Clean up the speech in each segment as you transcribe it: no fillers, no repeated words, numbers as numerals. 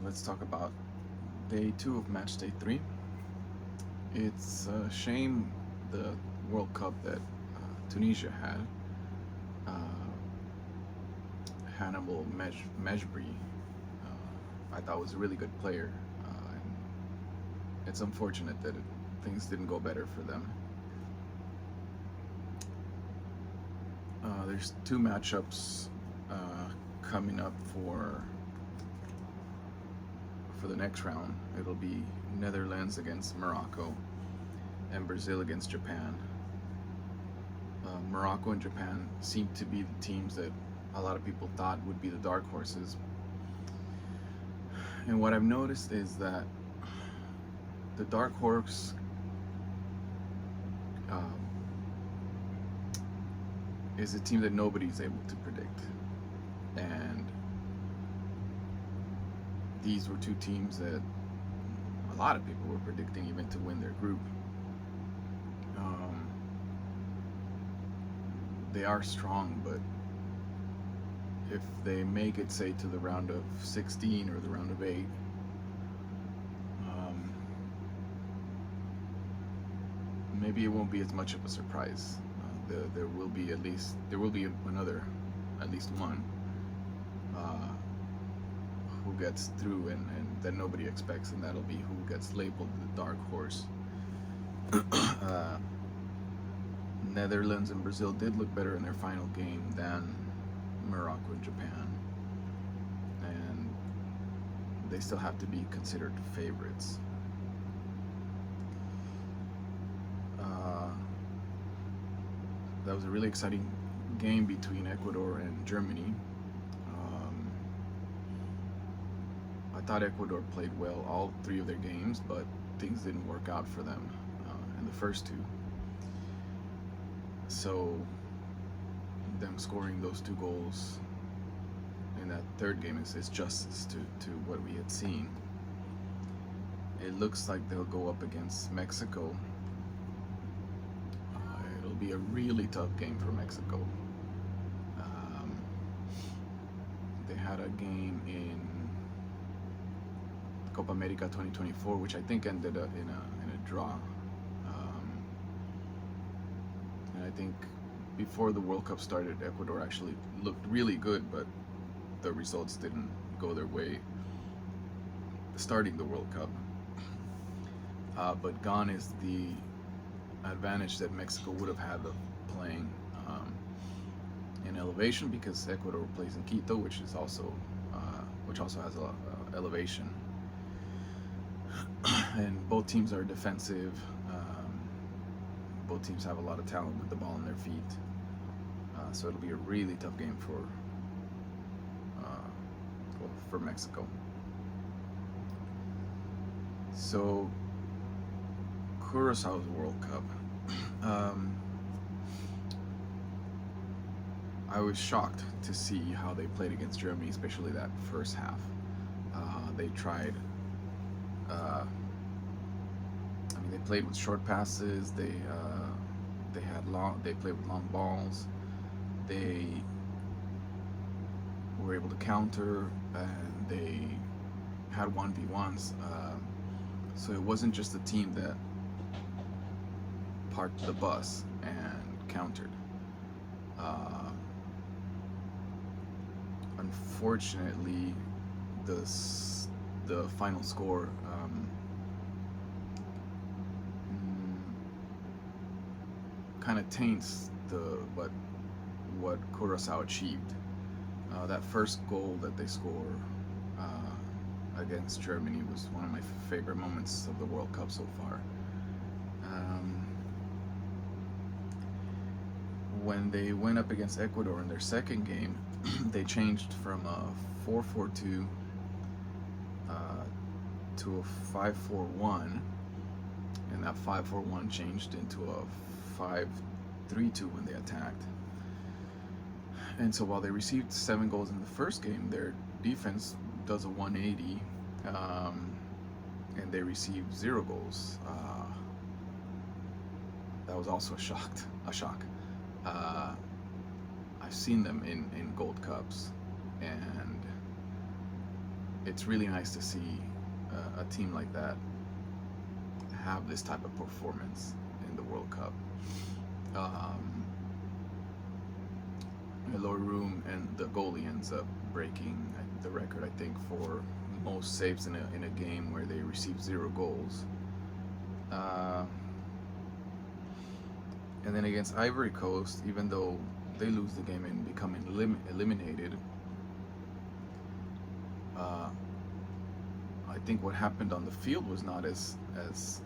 let's talk about day 2 of Matchday 3. It's a shame the World Cup that Tunisia had. Uh, Hannibal Mejbri, I thought was a really good player, and it's unfortunate that things didn't go better for them. There's two matchups coming up for the next round. It'll be Netherlands against Morocco and Brazil against Japan. Morocco and Japan seem to be the teams that a lot of people thought would be the dark horses. And what I've noticed is that the dark horse um, is a team that nobody's able to predict. And these were two teams that a lot of people were predicting even to win their group. They are strong, but if they make it, say, to the round of 16 or the round of 8, maybe it won't be as much of a surprise. There will be another, at least one, uh, who gets through and that nobody expects, and that'll be who gets labeled the dark horse. uh, Netherlands and Brazil did look better in their final game than Morocco and Japan, and they still have to be considered favorites. That was a really exciting game between Ecuador and Germany. I thought Ecuador played well all three of their games, but things didn't work out for them in the first two. So them scoring those 2 goals in that third game is justice to what we had seen. It looks like they'll go up against Mexico. It'll be a really tough game for Mexico. They had a game in Copa America 2024, which I think ended in a draw. And I think before the World Cup started, Ecuador actually looked really good, but the results didn't go their way starting the World Cup. But gone is the advantage that Mexico would have had of playing in elevation, because Ecuador plays in Quito, which also has a elevation. And both teams are defensive. Both teams have a lot of talent with the ball on their feet. So it'll be a really tough game for Mexico. So Curaçao's World Cup. I was shocked to see how they played against Germany, especially that first half. They tried. They played with short passes. They played with long balls. They were able to counter, and they had 1v1s. So it wasn't just a team that parked the bus and countered. Unfortunately, the final score kind of taints what Curaçao achieved. That first goal that they score against Germany was one of my favorite moments of the World Cup so far. When they went up against Ecuador in their second game, they changed from a 4-4-2 to a 5-4-1, and that 5-4-1 changed into a 5-3-2 when they attacked. And so while they received 7 goals in the first game, their defense does a 180, and they received 0 goals. That was also a shock. I've seen them in Gold Cups, and it's really nice to see a team like that have this type of performance in the World Cup. The lower room, and the goalie ends up breaking the record, I think, for most saves in a game where they received 0 goals. And then against Ivory Coast, even though they lose the game and become eliminated, I think what happened on the field was not as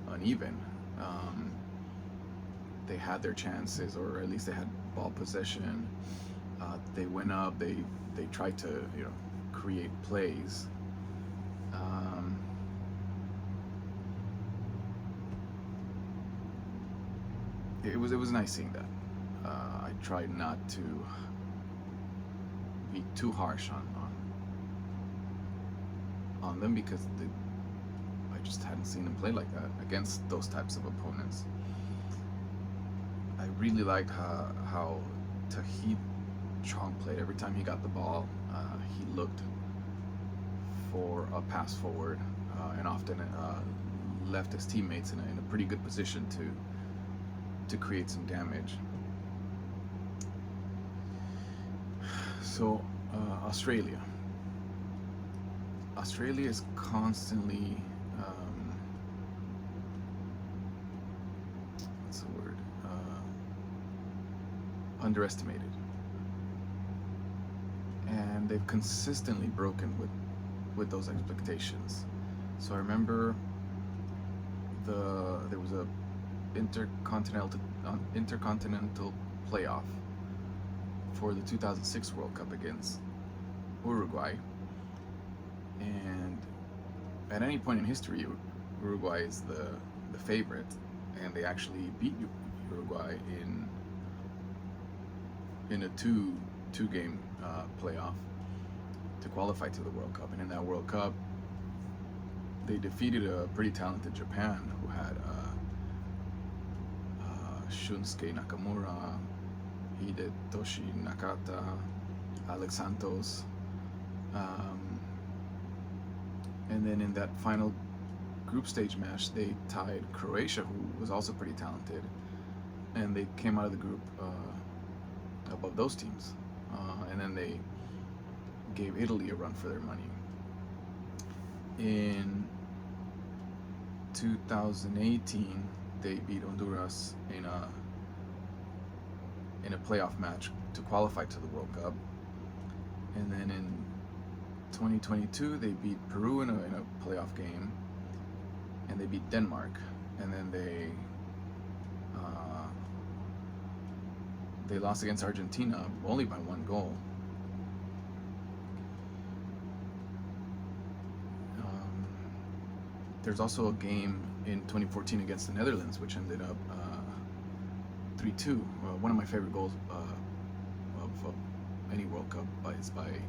uneven. They had their chances, or at least they had ball possession. They went up. They tried to create plays. It was nice seeing that. I tried not to be too harsh on them, because I just hadn't seen them play like that against those types of opponents. I really liked how Tahith Chong played. Every time he got the ball, he looked for a pass forward, and often left his teammates in a pretty good position to create some damage. So Australia is constantly what's the word, underestimated, and they've consistently broken with those expectations. So I remember there was a intercontinental playoff for the 2006 World Cup against Uruguay, and at any point in history, Uruguay is the favorite, and they actually beat Uruguay in a two game playoff to qualify to the World Cup. And in that World Cup, they defeated a pretty talented Japan, who had Shunsuke Nakamura, Hidetoshi Nakata, Alex Santos, and then in that final group stage match, they tied Croatia, who was also pretty talented, and they came out of the group above those teams, and then they gave Italy a run for their money. In 2018, they beat Honduras in a playoff match to qualify to the World Cup, and then in 2022 they beat Peru in a playoff game, and they beat Denmark, and then they lost against Argentina only by 1 goal. There's also a game in 2014 against the Netherlands, which ended up 3-2. One of my favorite goals of any World Cup is by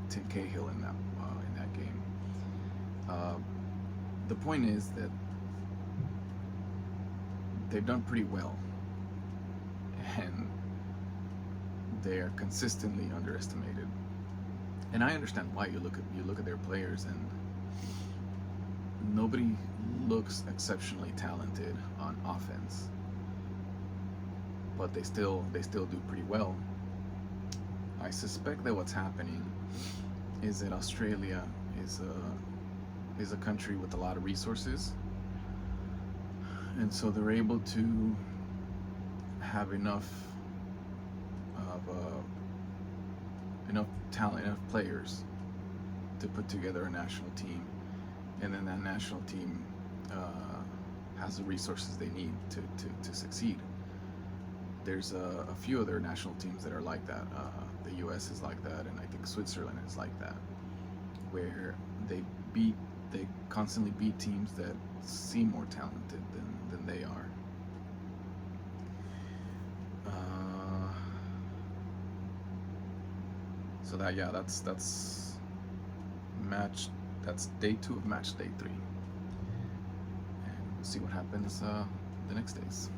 Tim Cahill in that game. The point is that they've done pretty well, and they are consistently underestimated. And I understand why. You look at their players, and nobody looks exceptionally talented on offense, but they still do pretty well. I suspect that what's happening is that Australia is a country with a lot of resources, and so they're able to have enough talent, enough players to put together a national team, and then that national team has the resources they need to succeed. There's a few other national teams that are like that. The US is like that, and I think Switzerland is like that, where they constantly beat teams that seem more talented than they are. So that's day 2 of Matchday 3, and we'll see what happens the next days.